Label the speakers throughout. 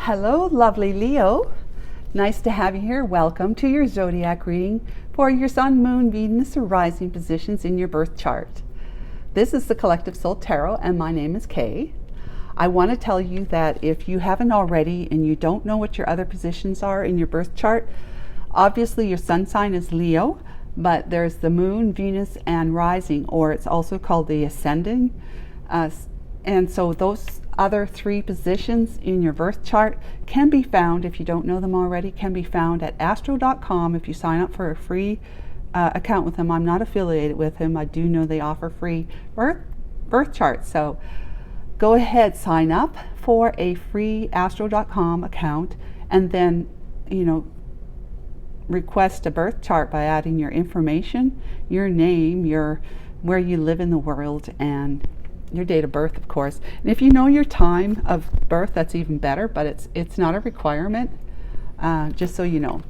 Speaker 1: Hello, lovely Leo. Nice to have you here. Welcome to your zodiac reading for your Sun, Moon, Venus, or rising positions in your birth chart. This is the Collective Soul Tarot, and my name is Kay. I want to tell you that if you haven't already and you don't know what your other positions are in your birth chart, obviously your sun sign is Leo, but there's the Moon, Venus, and rising, or it's also called the ascending. And so those other three positions in your birth chart can be found, if you don't know them already, can be found at astro.com if you sign up for a free account with them. I'm not affiliated with him. I do know they offer free birth charts. So go ahead, sign up for a free astro.com account, and then, request a birth chart by adding your information, your name, where you live in the world, and your date of birth, of course. And if you know your time of birth, that's even better, but it's not a requirement, just so you know.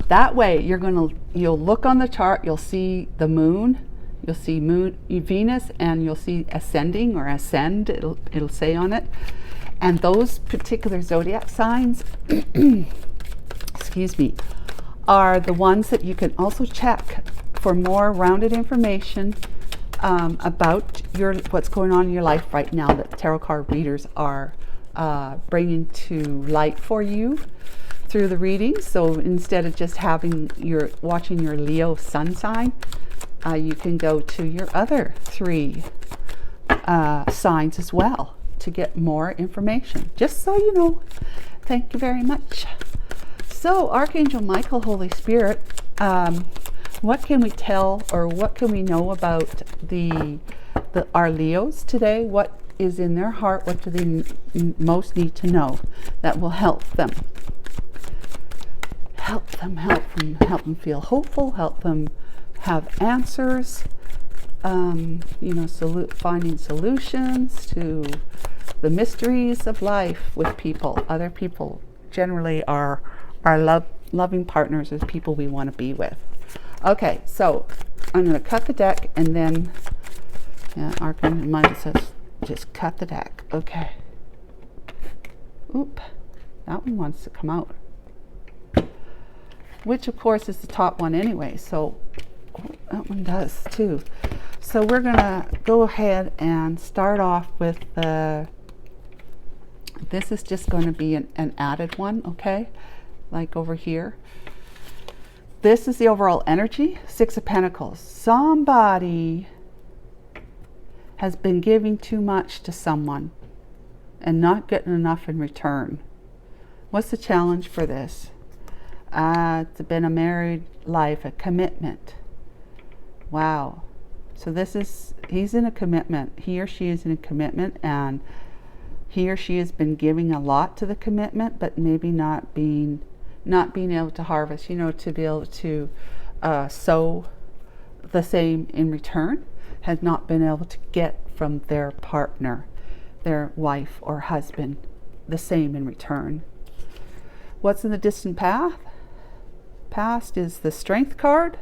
Speaker 1: That way you'll look on the chart, you'll see the moon, you'll see Venus, and you'll see ascending or ascend, it'll say on it. And those particular zodiac signs excuse me, are the ones that you can also check for more rounded information about what's going on in your life right now that tarot card readers are bringing to light for you through the readings. So instead of just watching your Leo sun sign, you can go to your other three signs as well to get more information, just so you know. Thank you very much. So Archangel Michael, Holy Spirit, what can we tell, or what can we know about our Leos today? What is in their heart? What do they most need to know that will help them? Help them feel hopeful, help them have answers, finding solutions to the mysteries of life with people. Other people generally are our loving partners, as people we want to be with. Okay, so I'm going to cut the deck, and then Archangel Michael says just cut the deck. Okay. Oop, that one wants to come out, which of course is the top one anyway, so that one does too. So we're going to go ahead and start off with this is just going to be an added one, okay? Like over here. This is the overall energy, Six of Pentacles. Somebody has been giving too much to someone and not getting enough in return. What's the challenge for this? It's been a married life, a commitment. Wow. So he's in a commitment. He or she is in a commitment, and he or she has been giving a lot to the commitment, but maybe not being able to harvest, to be able to sow the same in return, has not been able to get from their partner, their wife or husband, the same in return. What's in the distant past is the Strength card.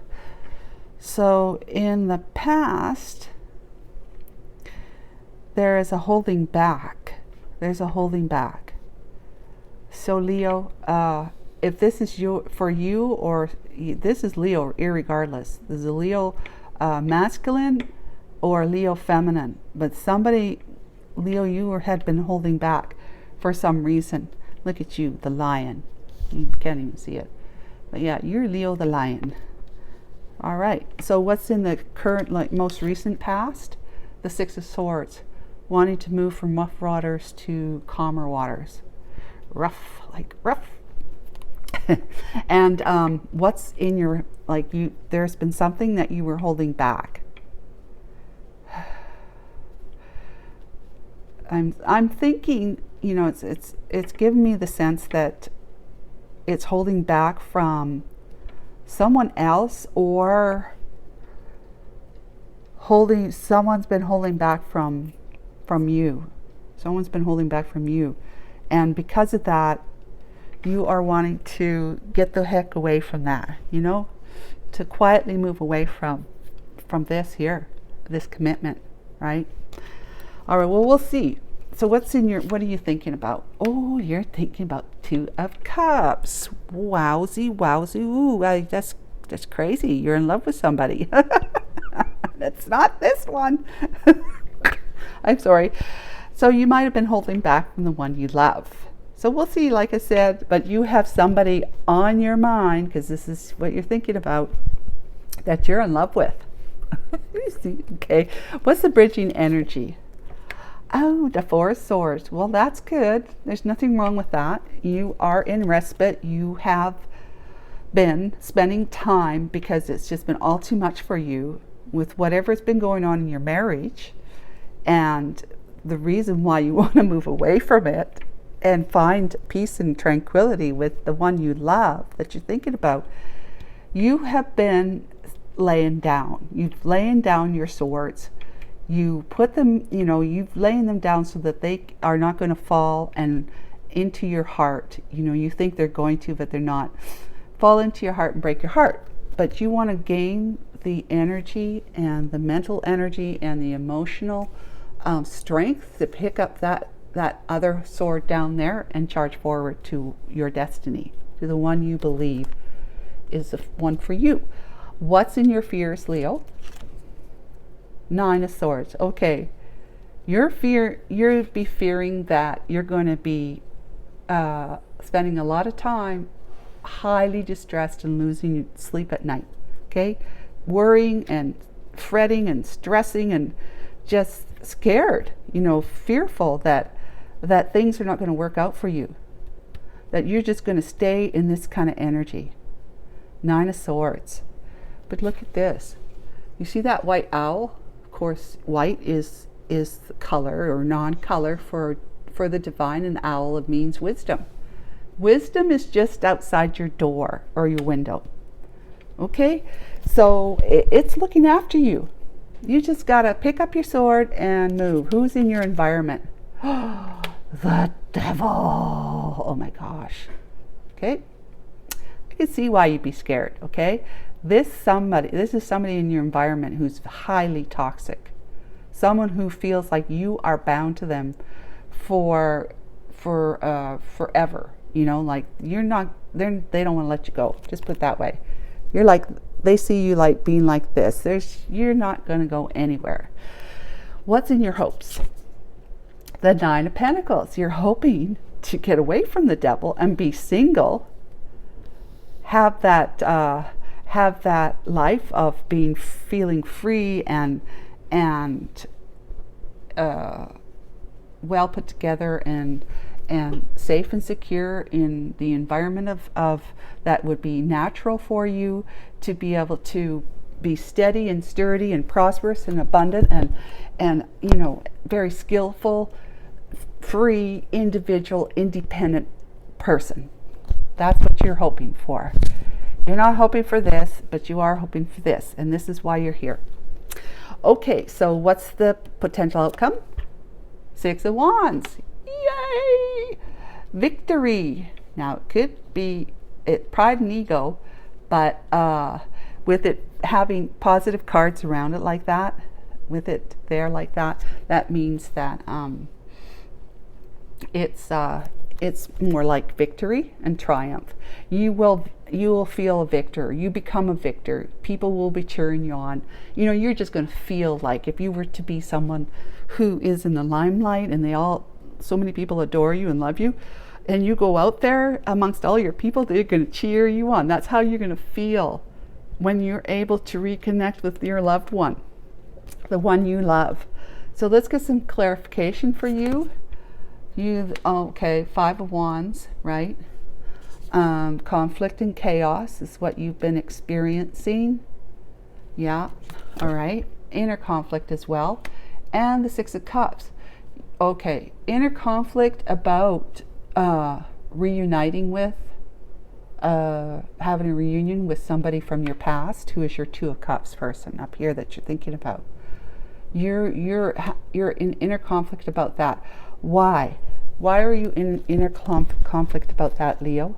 Speaker 1: So in the past, there is a holding back. There's a holding back. So Leo, if this is for you, or this is Leo irregardless. This is a Leo masculine or Leo feminine. But somebody, Leo, you had been holding back for some reason. Look at you, the lion. You can't even see it. But yeah, you're Leo the lion. All right. So what's in the current, most recent past? The Six of Swords. Wanting to move from rough waters to calmer waters. Rough. And what's in your, there's been something that you were holding back. I'm thinking, it's giving me the sense that it's holding back from someone else, or someone's been holding back from you. Someone's been holding back from you. And because of that, you are wanting to get the heck away from that, to quietly move away from this commitment, right? All right, well, we'll see. So what are you thinking about? Oh, you're thinking about Two of Cups. Wowzy, wowzy. Ooh, that's crazy. You're in love with somebody. That's not this one. I'm sorry. So you might have been holding back from the one you love. So we'll see, like I said, but you have somebody on your mind, because this is what you're thinking about, that you're in love with. Okay. What's the bridging energy? Oh, the Four of Swords. Well, that's good. There's nothing wrong with that. You are in respite. You have been spending time because it's just been all too much for you with whatever's been going on in your marriage. And the reason why you want to move away from it and find peace and tranquility with the one you love that you're thinking about, you have been laying down. You've laying down your swords. You put them, you've laying them down so that they are not going to fall and into your heart. You think they're going to, but they're not. Fall into your heart and break your heart. But you want to gain the energy and the mental energy and the emotional strength to pick up that other sword down there and charge forward to your destiny, to the one you believe is the one for you. What's in your fears, Leo? Nine of Swords. Okay. You'd be fearing that you're going to be spending a lot of time highly distressed and losing sleep at night. Okay? Worrying and fretting and stressing and just scared, fearful that things are not going to work out for you. That you're just going to stay in this kind of energy. Nine of Swords. But look at this. You see that white owl? Of course, white is the color or non-color for the divine, and owl means wisdom. Wisdom is just outside your door or your window. Okay? So it's looking after you. You just got to pick up your sword and move. Who's in your environment? The devil. Oh my gosh. Okay? I can see why you'd be scared, okay? This is somebody in your environment who's highly toxic. Someone who feels like you are bound to them for forever. Like you're not, they don't want to let you go. Just put it that way. You're like, they see you like being like this. You're not going to go anywhere. What's in your hopes? The Nine of Pentacles. You're hoping to get away from the devil and be single. Have that life of feeling free and well put together and safe and secure in the environment of that would be natural for you, to be able to be steady and sturdy and prosperous and abundant and very skillful, free, individual, independent person. That's what you're hoping for. You're not hoping for this, but you are hoping for this, and this is why you're here. Okay, so what's the potential outcome? Six of Wands. Yay! Victory. Now, it could be pride and ego, but with it having positive cards around it like that, with it there like that, that means that it's more like victory and triumph. You will feel a victor. You become a victor. People will be cheering you on. You're just going to feel like if you were to be someone who is in the limelight and so many people adore you and love you, and you go out there amongst all your people, they're going to cheer you on. That's how you're going to feel when you're able to reconnect with your loved one, the one you love. So let's get some clarification for you. Okay, Five of Wands, right? Conflict and chaos is what you've been experiencing. Yeah, all right. Inner conflict as well. And the Six of Cups. Okay, inner conflict about reuniting with, having a reunion with somebody from your past who is your Two of Cups person up here that you're thinking about. You're in inner conflict about that. Why? Why are you in inner conflict about that, Leo?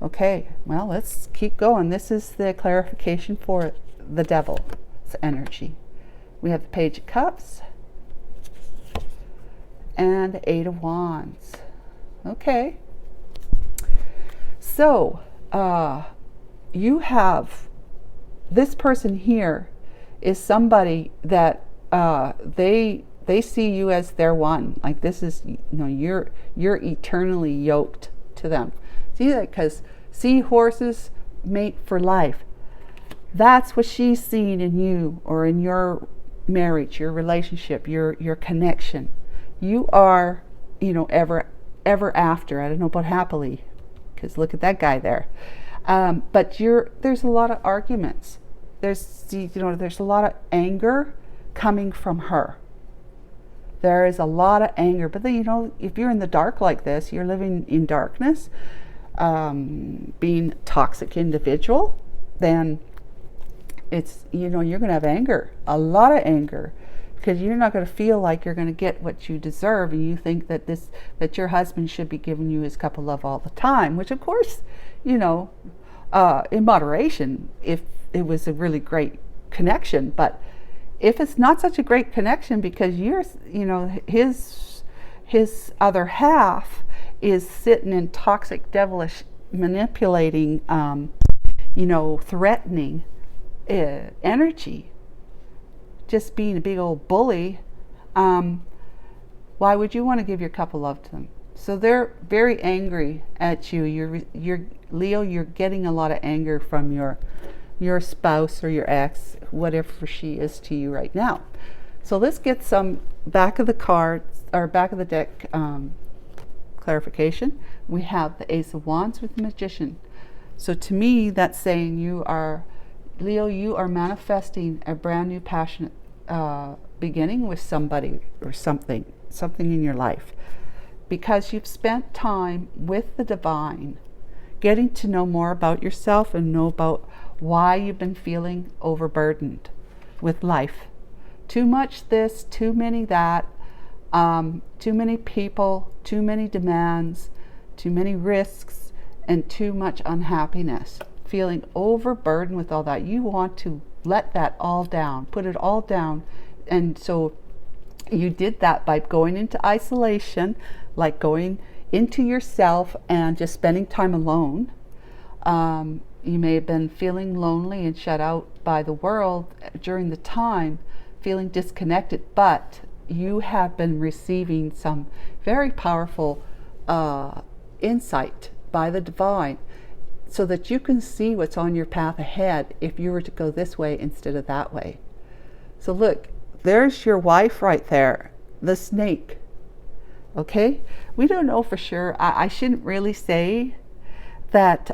Speaker 1: Okay, well, let's keep going. This is the clarification for the devil's energy. We have the Page of Cups, and the Eight of Wands. Okay. So, you have this person here is somebody that they see you as their one. Like this is, you know, you're eternally yoked to them. See that? Because horses mate for life. That's what she's seeing in you, or in your marriage, your relationship, your connection. You are, you know, ever after. I don't know about happily, because look at that guy there. But there's a lot of arguments. There's a lot of anger coming from her. There is a lot of anger. But then, you know, if you're in the dark like this, you're living in darkness, being a toxic individual, then it's, you know, you're going to have anger, a lot of anger, because you're not going to feel like you're going to get what you deserve, and you think that your husband should be giving you his cup of love all the time, which of course, you know, in moderation, if it was a really great connection. But if it's not such a great connection because his other half is sitting in toxic, devilish, manipulating, threatening energy, just being a big old bully, why would you want to give your cup of love to them? So they're very angry at you. You're Leo, you're getting a lot of anger from your spouse or your ex, whatever she is to you right now. So let's get some back of the cards, or back of the deck clarification. We have the Ace of Wands with the Magician. So to me, that's saying Leo, you are manifesting a brand new passionate beginning with somebody or something in your life, because you've spent time with the divine, getting to know more about yourself and know about why you've been feeling overburdened with life. Too much this, too many that, too many people, too many demands, too many risks, and too much unhappiness. Feeling overburdened with all that. You want to let that all down, put it all down. And so you did that by going into isolation, like going into yourself and just spending time alone. You may have been feeling lonely and shut out by the world during the time, feeling disconnected, but you have been receiving some very powerful insight by the divine, so that you can see what's on your path ahead if you were to go this way instead of that way. So look, there's your wife right there, the snake. Okay, we don't know for sure. I shouldn't really say that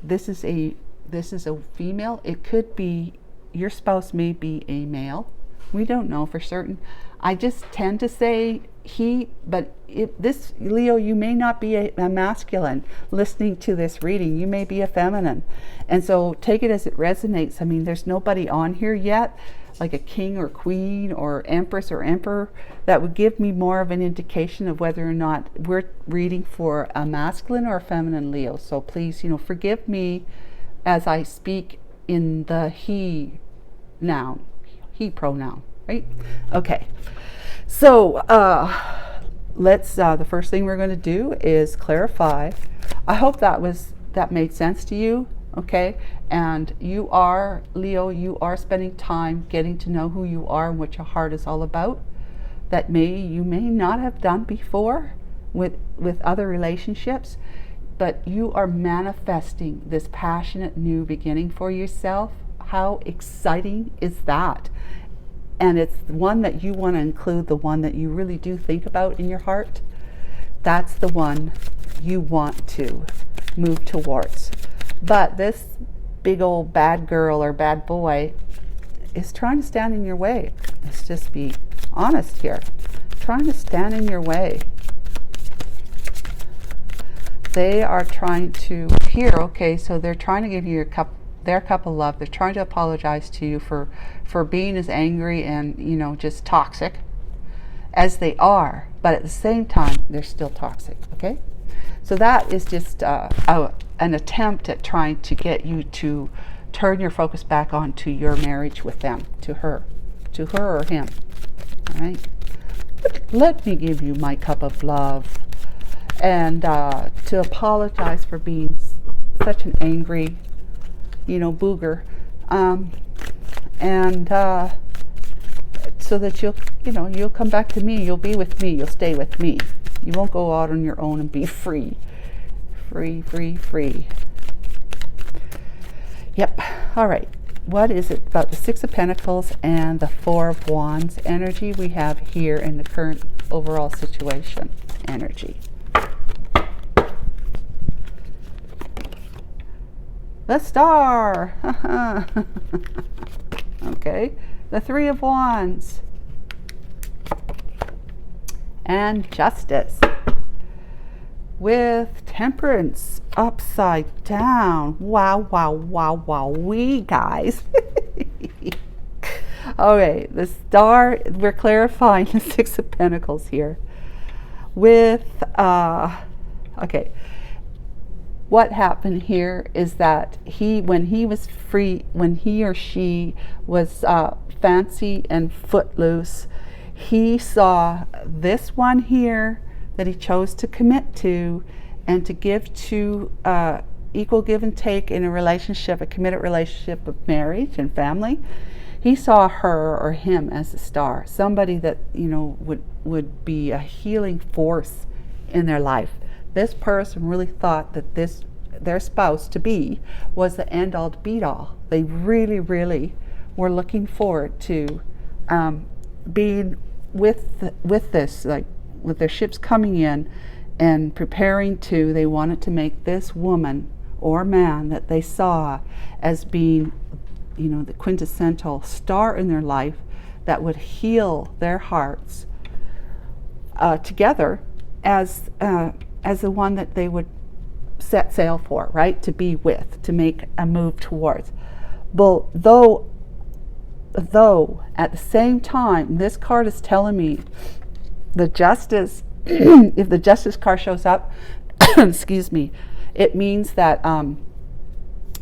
Speaker 1: this is a female. It could be, your spouse may be a male. We don't know for certain. I just tend to say he, but this Leo, you may not be a masculine listening to this reading. You may be a feminine, and so take it as it resonates. I mean, there's nobody on here yet, like a king or queen or empress or emperor, that would give me more of an indication of whether or not we're reading for a masculine or a feminine Leo. So please, forgive me as I speak in the he noun, he pronoun, right? Okay. So let's the first thing we're going to do is clarify. I hope that made sense to you. Okay, and you are, Leo, you are spending time getting to know who you are and what your heart is all about, that you may not have done before with other relationships, but you are manifesting this passionate new beginning for yourself. How exciting is that? And it's one that you want to include, the one that you really do think about in your heart. That's the one you want to move towards. But this big old bad girl or bad boy is trying to stand in your way. Let's just be honest here. Trying to stand in your way. They are trying to, here, okay, so they're trying to give you their cup of love. They're trying to apologize to you for being as angry and, just toxic as they are. But at the same time, they're still toxic, okay? So that is just an attempt at trying to get you to turn your focus back onto your marriage with them, to her or him. All right. Let me give you my cup of love. And to apologize for being such an angry, booger. And so that you'll come back to me, you'll be with me, you'll stay with me. You won't go out on your own and be free. Free. Yep. All right. What is it about the Six of Pentacles and the Four of Wands energy we have here in the current overall situation energy? The Star. Okay. The Three of Wands. And Justice. With Temperance upside down. Wow, we guys. Okay, the Star, we're clarifying the Six of Pentacles here. With, okay, what happened here is that when he was free, when he or she was fancy and footloose, he saw this one here that he chose to commit to and to give to equal give and take in a relationship, a committed relationship of marriage and family. He saw her or him as a star, somebody that would be a healing force in their life. This person really thought that their spouse to be was the end all to beat all. They really were looking forward to being with this, like with their ships coming in and preparing to, they wanted to make this woman or man that they saw as being, the quintessential star in their life that would heal their hearts together as the one that they would set sail for, right? To be with, to make a move towards. But though at the same time, this card is telling me the Justice, if the Justice card shows up, excuse me, it means that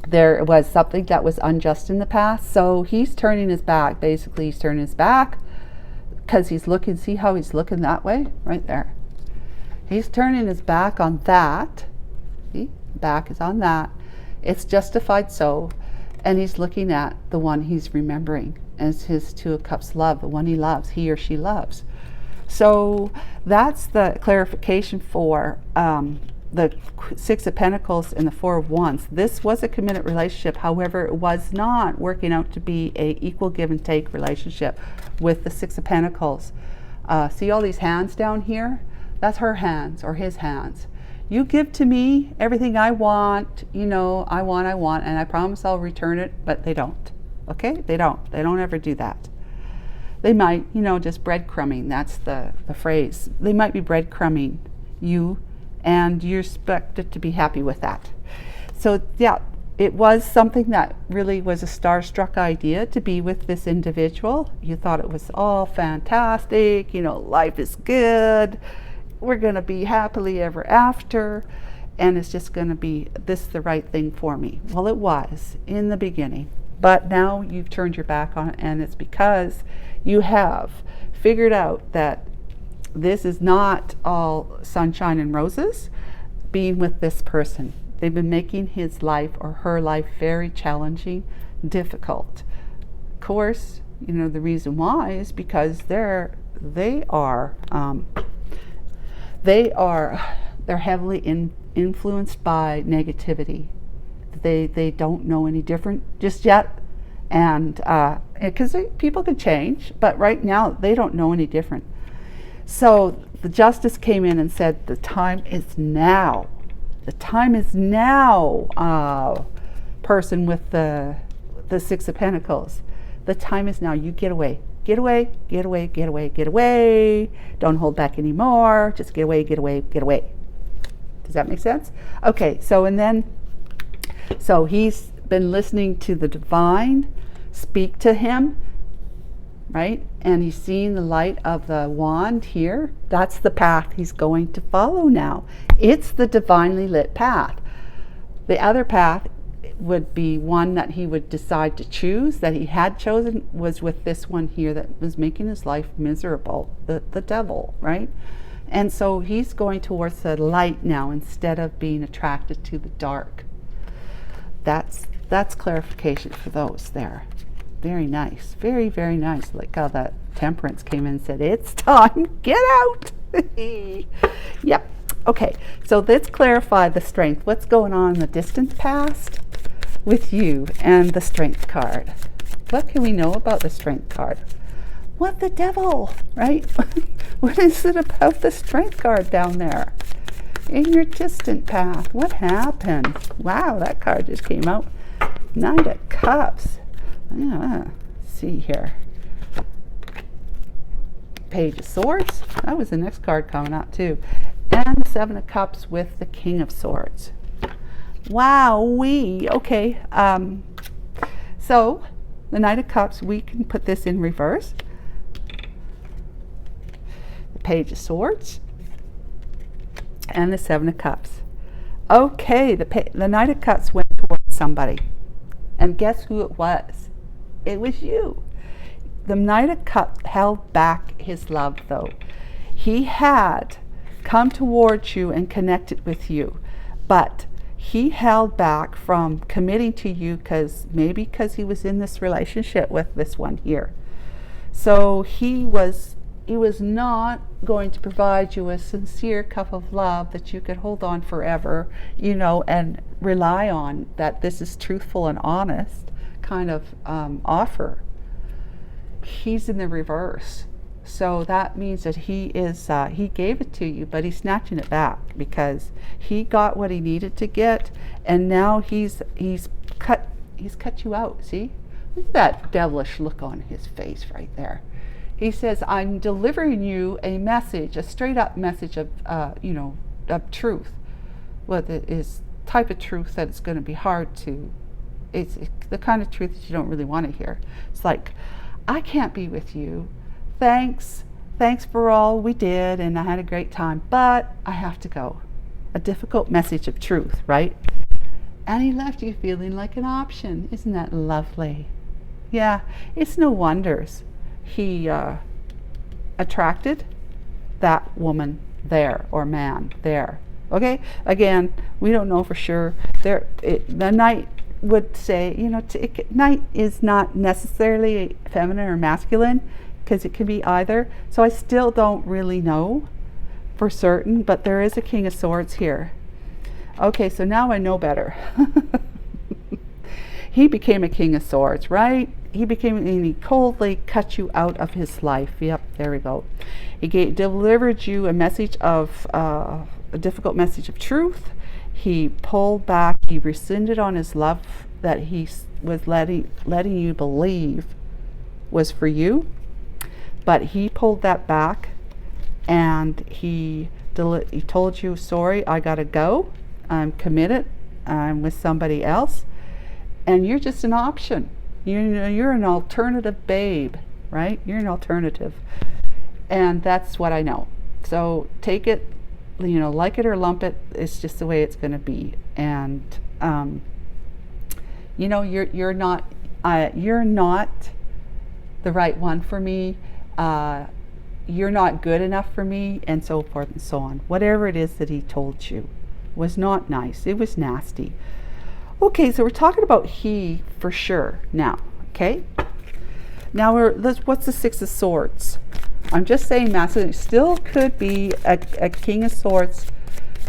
Speaker 1: there was something that was unjust in the past. So he's turning his back. Basically, he's turning his back because he's looking, see how he's looking that way? Right there. He's turning his back on that. See? Back is on that. It's justified so. And he's looking at the one he's remembering as his Two of Cups love, the one he loves, he or she loves. So that's the clarification for the Six of Pentacles and the Four of Wands. This was a committed relationship. However, it was not working out to be a equal give and take relationship with the Six of Pentacles. See all these hands down here? That's her hands or his hands. You give to me everything I want, I want, and I promise I'll return it, but they don't. Okay? They don't ever do that. They might, just breadcrumbing. That's the phrase. They might be breadcrumbing you, and you're expected to be happy with that. So, yeah, it was something that really was a starstruck idea to be with this individual. You thought it was all fantastic. Life is good. We're going to be happily ever after. And it's just going to be, this is the right thing for me. Well, it was in the beginning. But now you've turned your back on it, and it's because you have figured out that this is not all sunshine and roses being with this person. They've been making his life or her life very challenging, difficult. Of course, the reason why is because they're heavily influenced by negativity. They don't know any different just yet, and because people could change, but right now they don't know any different. So the Justice came in and said, the time is now. The time is now, person with the Six of Pentacles. The time is now. You get away. Get away, get away, get away, get away. Don't hold back anymore. Just get away, get away, get away. Does that make sense? Okay, so he's been listening to the divine speak to him, right? And he's seeing the light of the wand here. That's the path he's going to follow now. It's the divinely lit path. The other path would be one that he would decide to choose, that he had chosen, was with this one here that was making his life miserable, the devil, right? And so he's going towards the light now instead of being attracted to the dark. That's clarification for those there. Very nice. Very, very nice. Like how that Temperance came in and said, it's time, get out. Yep. Okay, so let's clarify the strength. What's going on in the distant past with you and the strength card? What can we know about the strength card? What the devil, right? What is it about the strength card down there? In your distant past, what happened? Wow, that card just came out. Knight of Cups. Yeah, let's see here. Page of Swords. That was the next card coming up too. And the Seven of Cups with the King of Swords. Wow-wee. Okay. So the Knight of Cups, we can put this in reverse. The Page of Swords. And the Seven of Cups. Okay, the Knight of Cups went towards somebody. And guess who it was? It was you. The Knight of Cups held back his love, though. He had come towards you and connected with you, but he held back from committing to you because he was in this relationship with this one here. So he was not going to provide you a sincere cup of love that you could hold on forever, and rely on, that this is truthful and honest kind of offer. He's in the reverse. So that means that he gave it to you, but he's snatching it back because he got what he needed to get, and now he's cut you out. See? Look at that devilish look on his face right there. He says, I'm delivering you a message, a straight up message of truth. Well, it is type of truth that it's going to be hard to, it's the kind of truth that you don't really want to hear. It's like, I can't be with you. Thanks for all we did, and I had a great time, but I have to go. A difficult message of truth, right? And he left you feeling like an option. Isn't that lovely? Yeah, it's no wonders he attracted that woman there, or man there. Okay, again, we don't know for sure. The Knight would say, Knight is not necessarily feminine or masculine, because it can be either. So I still don't really know for certain, but there is a King of Swords here. Okay, so now I know better. He became a King of Swords, right? And he coldly cut you out of his life. Yep, there we go. He delivered you a message of, a difficult message of truth. He pulled back, he rescinded on his love that he was letting you believe was for you. But he pulled that back, and he told you, sorry, I gotta go. I'm committed. I'm with somebody else. And you're just an option. You're an alternative babe, right? You're an alternative. And that's what I know. So take it, like it or lump it. It's just the way it's going to be. And, you're not the right one for me. You're not good enough for me, and so forth and so on. Whatever it is that he told you was not nice. It was nasty. Okay, so we're talking about he for sure now. Okay. Now what's the Six of Swords? I'm just saying masculine. Still could be a King of Swords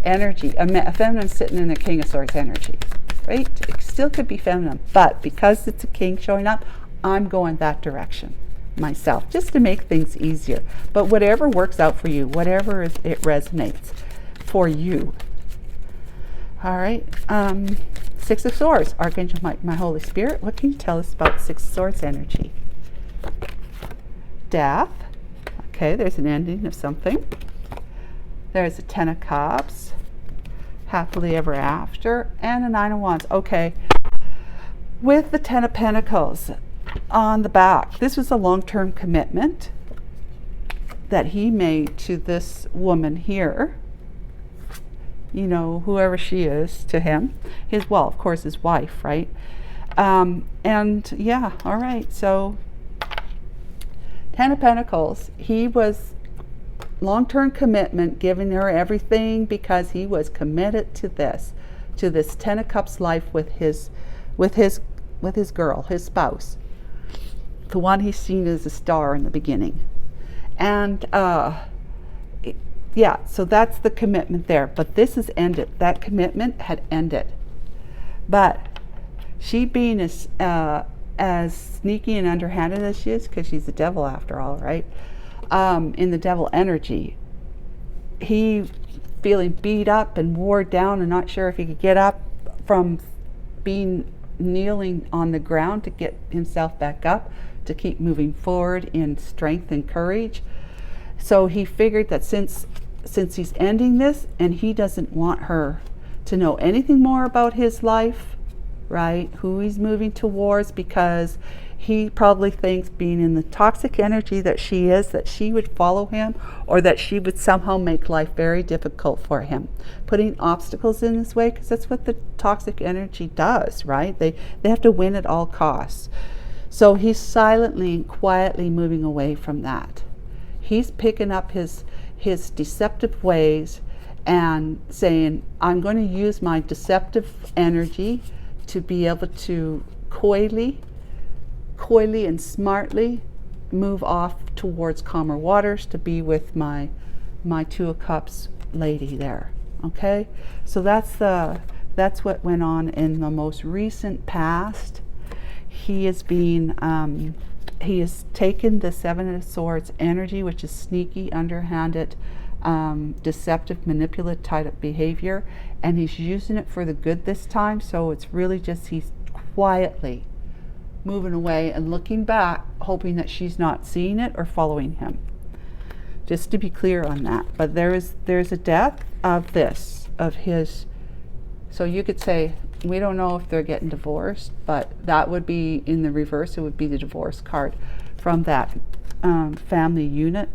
Speaker 1: energy, a feminine sitting in the King of Swords energy, right? It still could be feminine, but because it's a king showing up, I'm going that direction myself, just to make things easier. But whatever works out for you, whatever it resonates for you. All right. Six of Swords, Archangel Mike, my Holy Spirit. What can you tell us about Six of Swords energy? Death. Okay, there's an ending of something. There's a Ten of Cups, happily ever after, and a Nine of Wands. Okay, with the Ten of Pentacles on the back, this was a long-term commitment that he made to this woman here. you know, whoever she is to him. Well, of course, his wife, right? And yeah, all right. So, Ten of Pentacles. He was long-term commitment, giving her everything because he was committed to this Ten of Cups life with his girl, his spouse, the one he's seen as a star in the beginning. And yeah, so that's the commitment there. But this has ended. That commitment had ended. But she, being as sneaky and underhanded as she is, because she's the devil after all, right? In the devil energy, he feeling beat up and wore down and not sure if he could get up from kneeling on the ground to get himself back up to keep moving forward in strength and courage. So he figured that since he's ending this and he doesn't want her to know anything more about his life, right, who he's moving towards, because he probably thinks, being in the toxic energy that she is, that she would follow him, or that she would somehow make life very difficult for him, putting obstacles in his way, because that's what the toxic energy does, right? They have to win at all costs. So he's silently and quietly moving away from that. He's picking up his deceptive ways and saying, I'm going to use my deceptive energy to be able to coyly and smartly move off towards calmer waters to be with my Two of Cups lady there. Okay, so that's what went on in the most recent past. He has been he has taken the Seven of Swords energy, which is sneaky, underhanded, deceptive, manipulative type behavior, and he's using it for the good this time. So it's really just he's quietly moving away and looking back, hoping that she's not seeing it or following him. Just to be clear on that. But there's a death of his. So you could say, we don't know if they're getting divorced, but that would be in the reverse. It would be the divorce card from that family unit,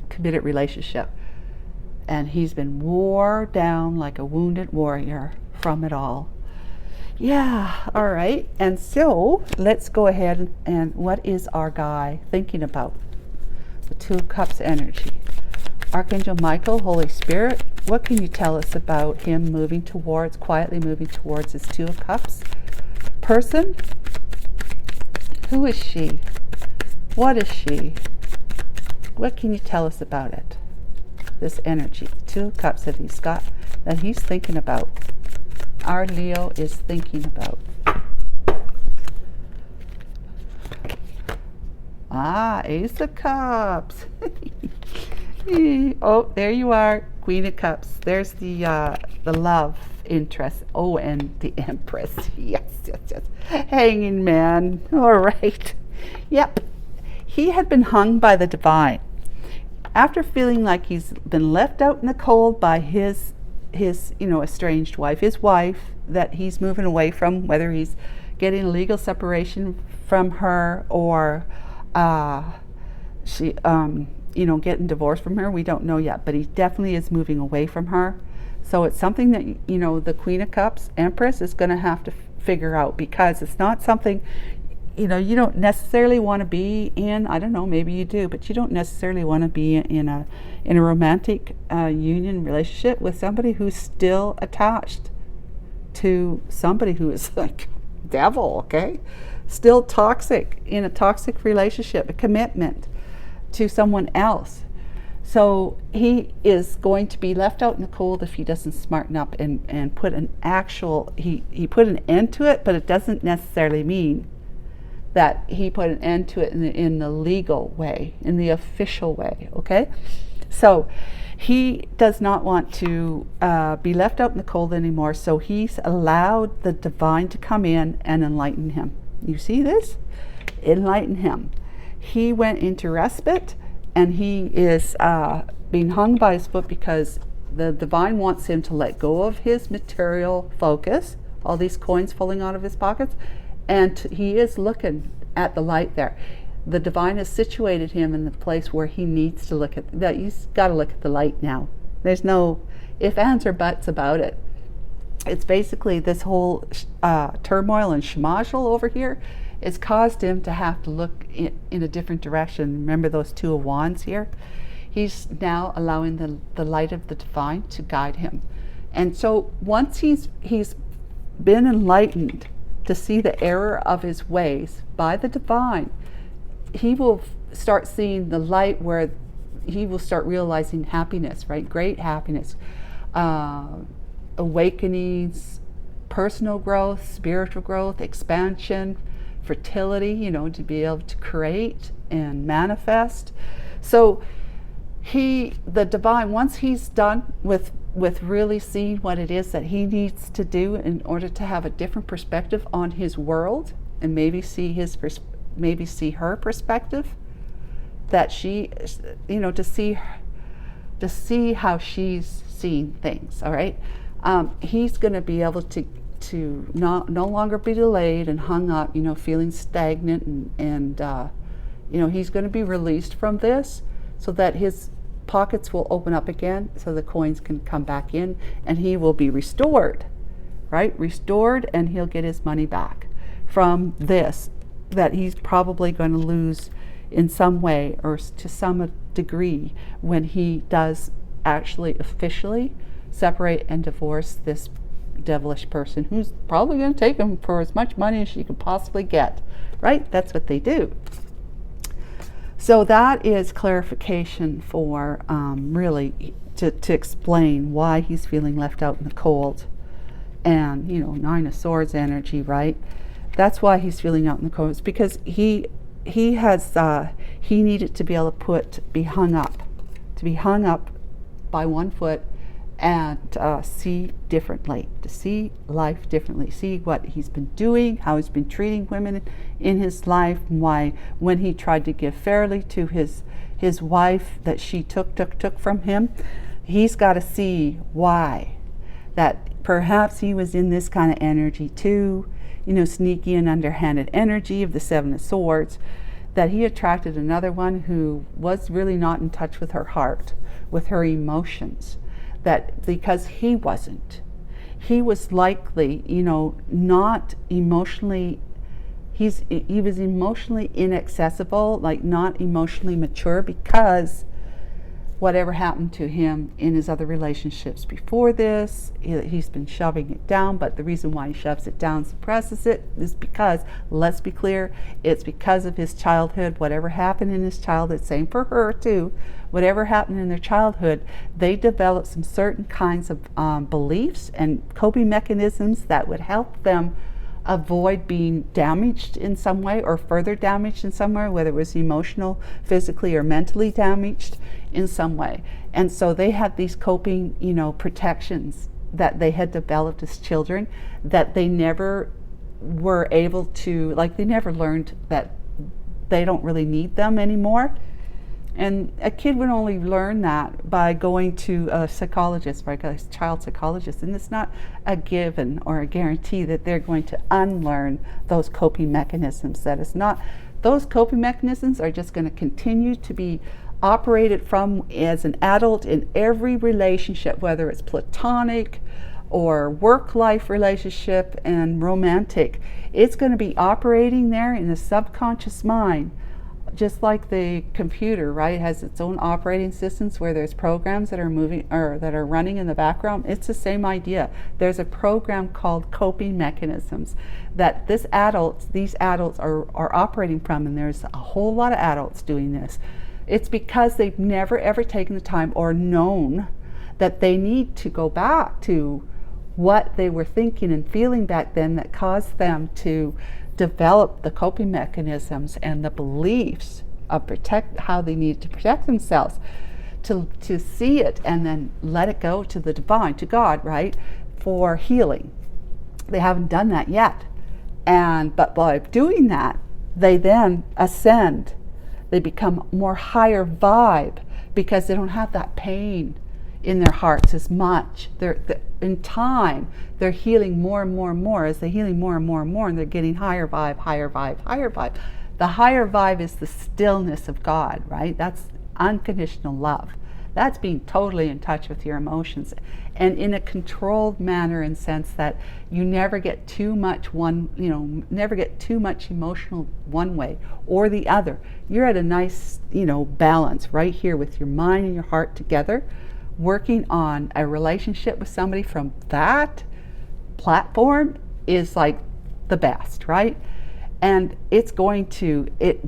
Speaker 1: committed relationship. And he's been wore down like a wounded warrior from it all. Yeah, all right. And so let's go ahead and what is our guy thinking about? The Two of Cups energy. Archangel Michael, Holy Spirit, what can you tell us about him quietly moving towards his Two of Cups person? Who is she? What is she? What can you tell us about it? This energy, the Two of Cups that he's thinking about. Our Leo is thinking about. Ace of Cups. Oh, there you are, Queen of Cups. There's the love interest. Oh, and the Empress. Yes. Hanging Man. All right. Yep. He had been hung by the divine. After feeling like he's been left out in the cold by his estranged wife, his wife that he's moving away from, whether he's getting a legal separation from her or she getting divorced from her, we don't know yet, but he definitely is moving away from her. So it's something that the Queen of Cups, Empress, is going to have to figure out, because it's not something you don't necessarily want to be in. I don't know, maybe you do, but you don't necessarily want to be in a romantic union relationship with somebody who's still attached to somebody who is like devil, okay? Still toxic, in a toxic relationship, a commitment to someone else. So he is going to be left out in the cold if he doesn't smarten up and put an actual, he put an end to it, but it doesn't necessarily mean that he put an end to it in the legal way, in the official way, okay? So he does not want to be left out in the cold anymore, so he's allowed the divine to come in and enlighten him. You see this? Enlighten him. He went into respite, and he is being hung by his foot because the divine wants him to let go of his material focus, all these coins falling out of his pockets, and he is looking at the light there. The divine has situated him in the place where he needs to look at that. He's got to look at the light now. There's no if, ands, or buts about it. It's basically this whole turmoil and schmozzle over here. It's caused him to have to look in a different direction. Remember those 2 of Wands here? He's now allowing the light of the divine to guide him. And so once he's been enlightened to see the error of his ways by the divine, he will start seeing the light where he will start realizing happiness, right? Great happiness, awakenings, personal growth, spiritual growth, expansion, fertility, to be able to create and manifest. So the divine, once he's done with really seeing what it is that he needs to do in order to have a different perspective on his world, and maybe see her perspective, that she, to see how she's seeing things. All right, he's going to be able to no longer be delayed and hung up, feeling stagnant, and he's going to be released from this, so that his pockets will open up again, so the coins can come back in, and he will be restored, right? Restored, and he'll get his money back from this that he's probably going to lose in some way or to some degree when he does actually officially separate and divorce this devilish person, who's probably going to take him for as much money as she could possibly get, right? That's what they do. So that is clarification for really to explain why he's feeling left out in the cold. And 9 of Swords energy, right? That's why he's feeling out in the cold. It's because he needed to be able to be hung up by one foot, and see differently, to see life differently, see what he's been doing, how he's been treating women in his life, why when he tried to give fairly to his wife that she took from him, he's got to see why, that perhaps he was in this kind of energy too, sneaky and underhanded energy of the 7 of Swords, that he attracted another one who was really not in touch with her heart, with her emotions. That because he wasn't, he was likely, not emotionally, he was emotionally inaccessible, like not emotionally mature, because whatever happened to him in his other relationships before this, he's been shoving it down. But the reason why he shoves it down, suppresses it, is because, let's be clear, it's because of his childhood. Whatever happened in his childhood, same for her too, whatever happened in their childhood, they developed some certain kinds of beliefs and coping mechanisms that would help them avoid being damaged in some way, or further damaged in some way, whether it was emotional, physically, or mentally damaged in some way. And so they had these coping, protections that they had developed as children, that they never were able to, they never learned that they don't really need them anymore. And a kid would only learn that by going to a psychologist, like a child psychologist. And it's not a given or a guarantee that they're going to unlearn those coping mechanisms. That is not, those coping mechanisms are just going to continue to be operated from as an adult in every relationship, whether it's platonic or work-life relationship and romantic. It's going to be operating there in the subconscious mind. Just like the computer, right, has its own operating systems where there's programs that are moving or that are running in the background. It's the same idea. There's a program called coping mechanisms that these adults are operating from, and there's a whole lot of adults doing this. It's because they've never ever taken the time or known that they need to go back to what they were thinking and feeling back then that caused them to develop the coping mechanisms and the beliefs of how they need to protect themselves, to see it and then let it go to the divine, to God, right, for healing. They haven't done that yet, but by doing that, they then ascend. They become more higher vibe because they don't have that pain in their hearts as much. In time, they're healing more and more and more. As they're healing more and more and more, and they're getting higher vibe, higher vibe, higher vibe. The higher vibe is the stillness of God, right? That's unconditional love. That's being totally in touch with your emotions, and in a controlled manner, in sense that you never get too much never get too much emotional one way or the other. You're at a nice, balance right here with your mind and your heart together, working on a relationship with somebody from that platform is like the best, right? And it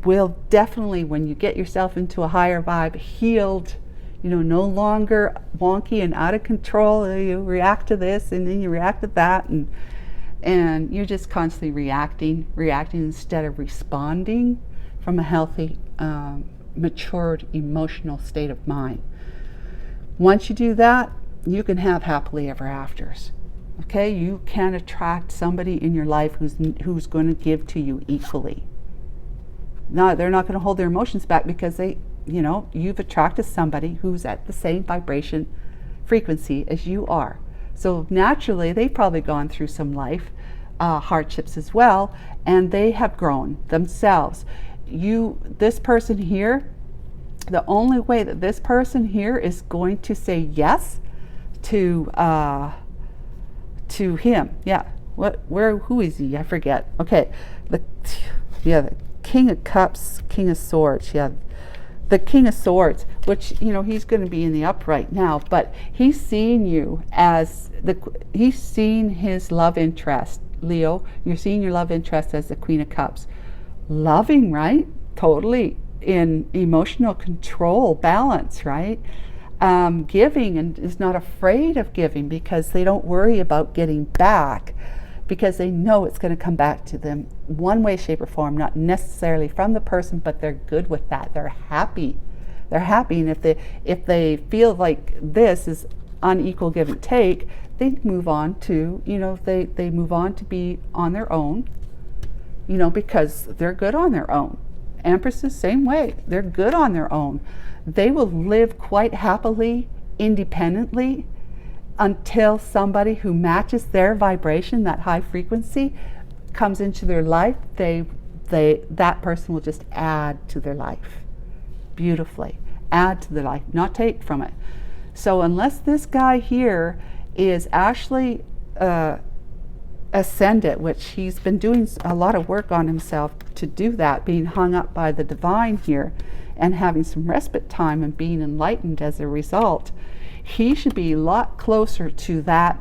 Speaker 1: will definitely, when you get yourself into a higher vibe, healed, no longer wonky and out of control. You react to this and then you react to that, and you're just constantly reacting instead of responding from a healthy, matured emotional state of mind. Once you do that, you can have happily ever afters. Okay, you can attract somebody in your life who's going to give to you equally. No, they're not going to hold their emotions back, because you've attracted somebody who's at the same vibration frequency as you are. So naturally, they've probably gone through some life hardships as well, and they have grown themselves. This person here, the only way that this person here is going to say yes to him. Yeah. Who is he? I forget. Okay. The King of Cups, King of Swords. Yeah. The King of Swords, which, he's going to be in the upright now, but he's seeing you as he's seeing his love interest. Leo, you're seeing your love interest as the Queen of Cups. Loving, right? Totally in emotional control, balance, right? Giving, and is not afraid of giving, because they don't worry about getting back, because they know it's going to come back to them one way, shape, or form, not necessarily from the person, but they're good with that. They're happy. And if they feel like this is unequal give and take, they move on to, they move on to be on their own, because they're good on their own. Empresses, same way. They're good on their own. They will live quite happily, independently, until somebody who matches their vibration, that high frequency, comes into their life. That person will just add to their life beautifully. Add to their life, not take from it. So unless this guy here is actually ascended, which he's been doing a lot of work on himself to do that, being hung up by the divine here and having some respite time and being enlightened as a result, he should be a lot closer to that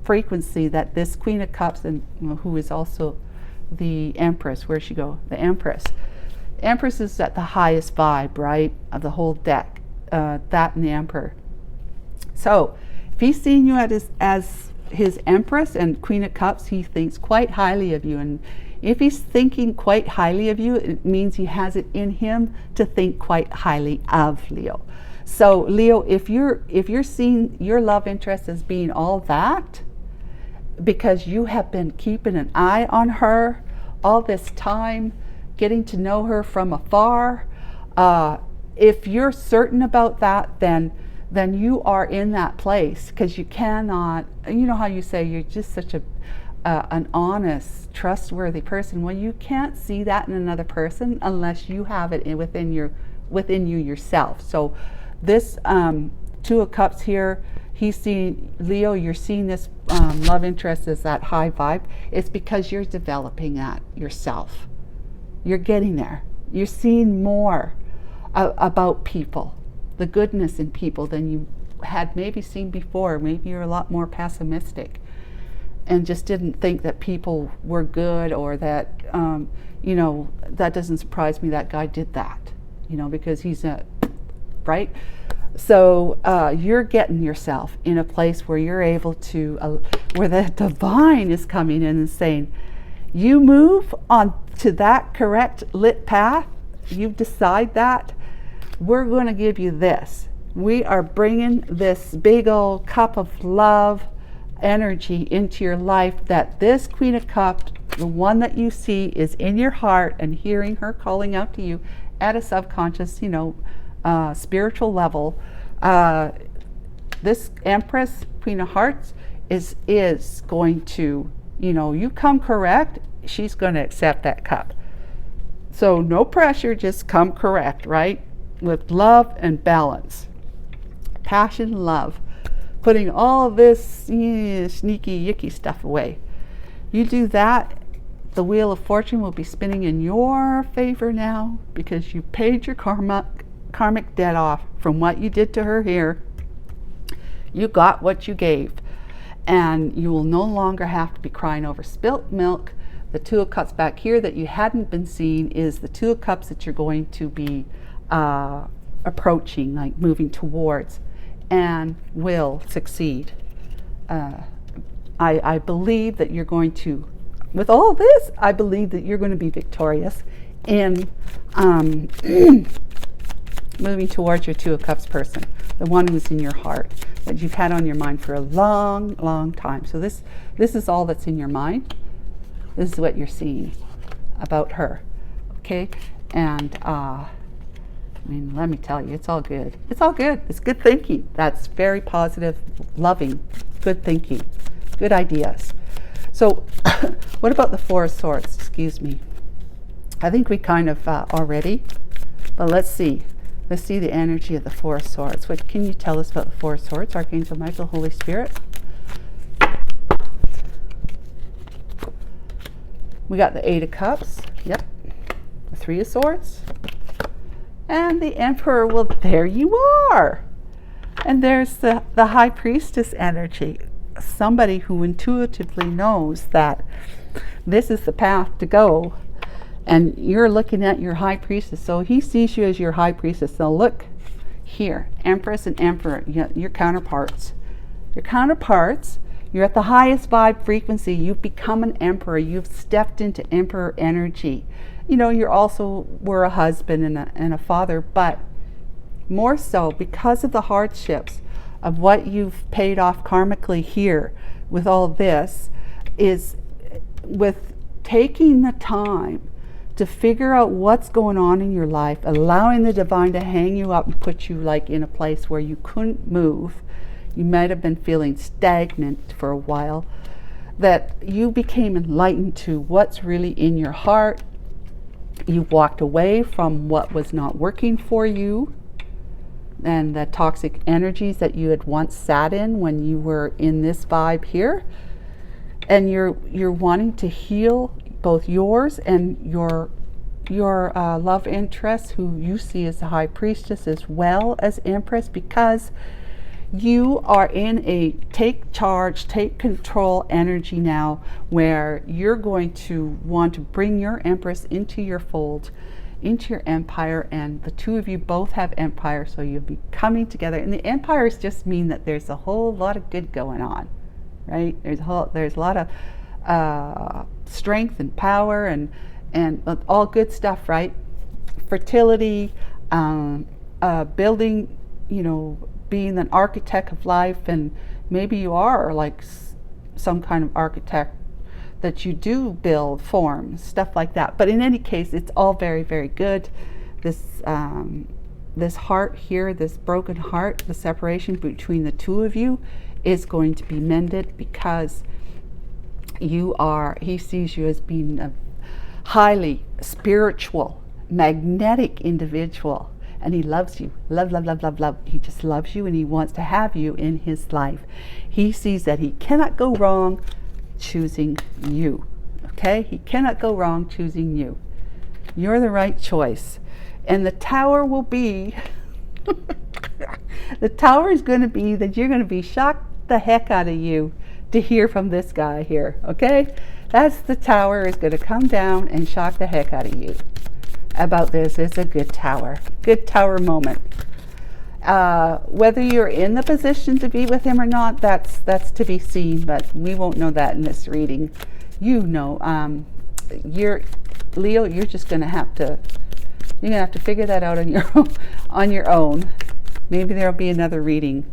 Speaker 1: frequency that this Queen of Cups, and who is also the Empress, where'd she go? The Empress. Empress is at the highest vibe, right, of the whole deck, that and the Emperor. So if he's seeing you as his Empress and Queen of Cups, he thinks quite highly of you. And if he's thinking quite highly of you, it means he has it in him to think quite highly of Leo. So Leo, if you're seeing your love interest as being all that, because you have been keeping an eye on her all this time, getting to know her from afar, if you're certain about that, then you are in that place, because you cannot, how you say you're just such an honest, trustworthy person. Well, you can't see that in another person unless you have it within you yourself. So this Two of Cups here, he's seeing, Leo, you're seeing this love interest as that high vibe. It's because you're developing that yourself. You're getting there. You're seeing more about people, the goodness in people, than you had maybe seen before. Maybe you're a lot more pessimistic and just didn't think that people were good, or that, that doesn't surprise me, that guy did that, because he's right? So you're getting yourself in a place where you're able to, where the divine is coming in and saying, you move on to that correct lit path, you decide that, we're going to give you this. We are bringing this big old cup of love energy into your life, that this Queen of Cups, the one that you see, is in your heart, and hearing her calling out to you at a subconscious, spiritual level. This Empress, Queen of Hearts, is going to, you come correct, she's going to accept that cup. So no pressure, just come correct, right? With love and balance. passion, love, putting all this sneaky, yicky stuff away. You do that, the Wheel of Fortune will be spinning in your favor now, because you paid your karmic debt off from what you did to her here. You got what you gave, and you will no longer have to be crying over spilt milk. The Two of Cups back here that you hadn't been seeing is the Two of Cups that you're going to be approaching, like moving towards, and will succeed. I believe that you're going to, with all this, I believe that you're going to be victorious in moving towards your Two of Cups person, the one who's in your heart, that you've had on your mind for a long, long time. So this is all that's in your mind. This is what you're seeing about her, okay? And I mean, let me tell you, it's all good. It's all good. It's good thinking. That's very positive, loving, good thinking, good ideas. So what about the Four of Swords? Excuse me. I think we kind of already, but let's see. Let's see the energy of the Four of Swords. What can you tell us about the Four of Swords? Archangel Michael, Holy Spirit. We got the Eight of Cups. Yep. The Three of Swords. And the Emperor. Well, there you are. And there's the High Priestess energy. Somebody who intuitively knows that this is the path to go. And you're looking at your High Priestess. So he sees you as your High Priestess. So look here. Empress and Emperor. Your counterparts. Your counterparts. You're at the highest vibe frequency. You've become an emperor. You've stepped into emperor energy. You know, you're also were a husband and a father, but more so because of the hardships of what you've paid off karmically here with all this, is with taking the time to figure out what's going on in your life, allowing the divine to hang you up and put you like in a place where you couldn't move. You might have been feeling stagnant for a while, that you became enlightened to what's really in your heart. You walked away from what was not working for you and the toxic energies that you had once sat in when you were in this vibe here. And you're wanting to heal both yours and your love interest, who you see as the High Priestess as well as Empress, because you are in a take charge, take control energy now, where you're going to want to bring your Empress into your fold, into your empire, and the two of you both have empire, so you'll be coming together. And the empires just mean that there's a whole lot of good going on, right? There's a lot of strength and power and all good stuff, right? Fertility, building, you know, being an architect of life, and maybe you are like some kind of architect that you do build forms, stuff like that. But in any case, it's all very, very good. This heart here, this broken heart, the separation between the two of you is going to be mended, because he sees you as being a highly spiritual, magnetic individual. And he loves you. Love, love, love, love, love. He just loves you, and he wants to have you in his life. He sees that he cannot go wrong choosing you. Okay? He cannot go wrong choosing you. You're the right choice. And the Tower will be, the Tower is going to be that you're going to be shocked the heck out of you to hear from this guy here. Okay? That's the Tower is going to come down and shock the heck out of you about this. It's a good Tower moment. Whether you're in the position to be with him or not, that's to be seen, but we won't know that in this reading. You know, you're Leo, you're just gonna have to figure that out on your own. Maybe there'll be another reading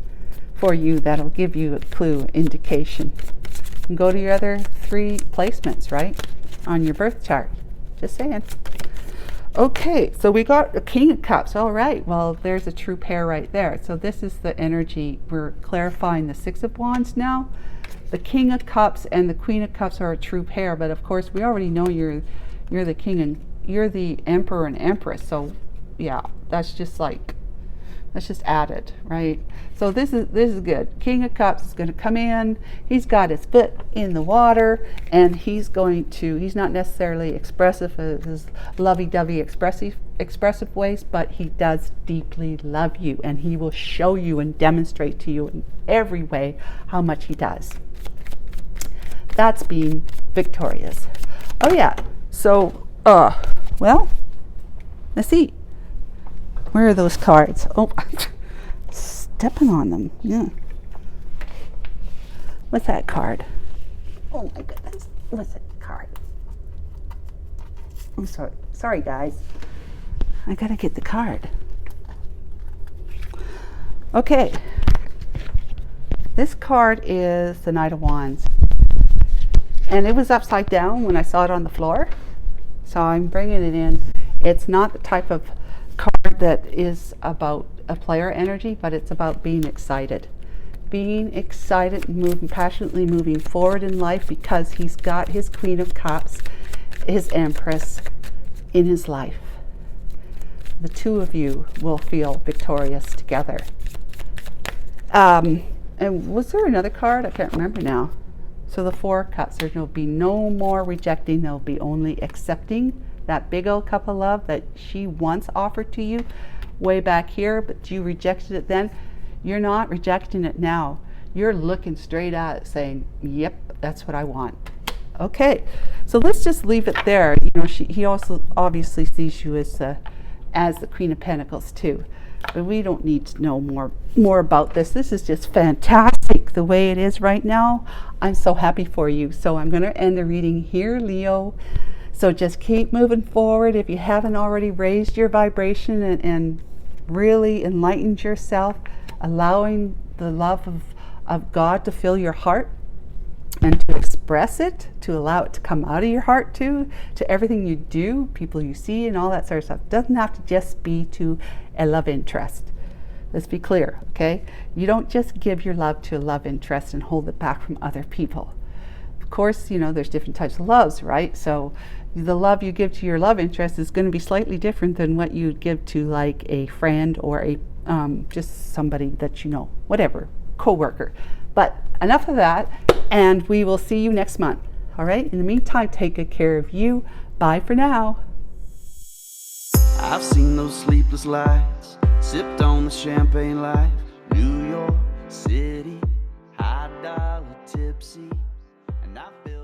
Speaker 1: for you that'll give you a clue, indication. And go to your other 3 placements, right, on your birth chart. Just saying. Okay, so we got a King of Cups. All right, well, there's a true pair right there. So this is the energy. We're clarifying the Six of Wands now. The King of Cups and the Queen of Cups are a true pair, but of course we already know you're the King and you're the Emperor and Empress. So yeah, that's just added, right? So this is good. King of Cups is going to come in. He's got his foot in the water, and he's not necessarily expressive as his lovey-dovey expressive ways, but he does deeply love you, and he will show you and demonstrate to you in every way how much he does. That's being victorious. Oh yeah. So, well, let's see. Where are those cards? Oh, stepping on them. Yeah. What's that card? Oh my goodness. What's that card? I'm sorry. Sorry, guys. I gotta get the card. Okay. This card is the Knight of Wands. And it was upside down when I saw it on the floor. So I'm bringing it in. It's not the type of card that is about a player energy, but it's about being excited. Being excited and moving, passionately moving forward in life, because he's got his Queen of Cups, his Empress in his life. The two of you will feel victorious together. And was there another card? I can't remember now. So the Four of Cups, there'll be no more rejecting, there'll be only accepting. That big old cup of love that she once offered to you way back here, but you rejected it then. You're not rejecting it now. You're looking straight at it saying, yep, that's what I want. Okay, so let's just leave it there. You know, he also obviously sees you as the Queen of Pentacles too. But we don't need to know more about this. This is just fantastic the way it is right now. I'm so happy for you. So I'm going to end the reading here, Leo. So just keep moving forward. If you haven't already raised your vibration and really enlightened yourself, allowing the love of God to fill your heart and to express it, to allow it to come out of your heart to everything you do, people you see, and all that sort of stuff. It doesn't have to just be to a love interest. Let's be clear, okay? You don't just give your love to a love interest and hold it back from other people. Of course, you know, there's different types of loves, right? So the love you give to your love interest is going to be slightly different than what you'd give to like a friend or a just somebody that you know, whatever, co-worker. But enough of that, and we will see you next month. All right? In the meantime, take good care of you. Bye for now.
Speaker 2: I've seen those sleepless nights, sipped on the champagne life, New York City, high dollar tipsy, and I feel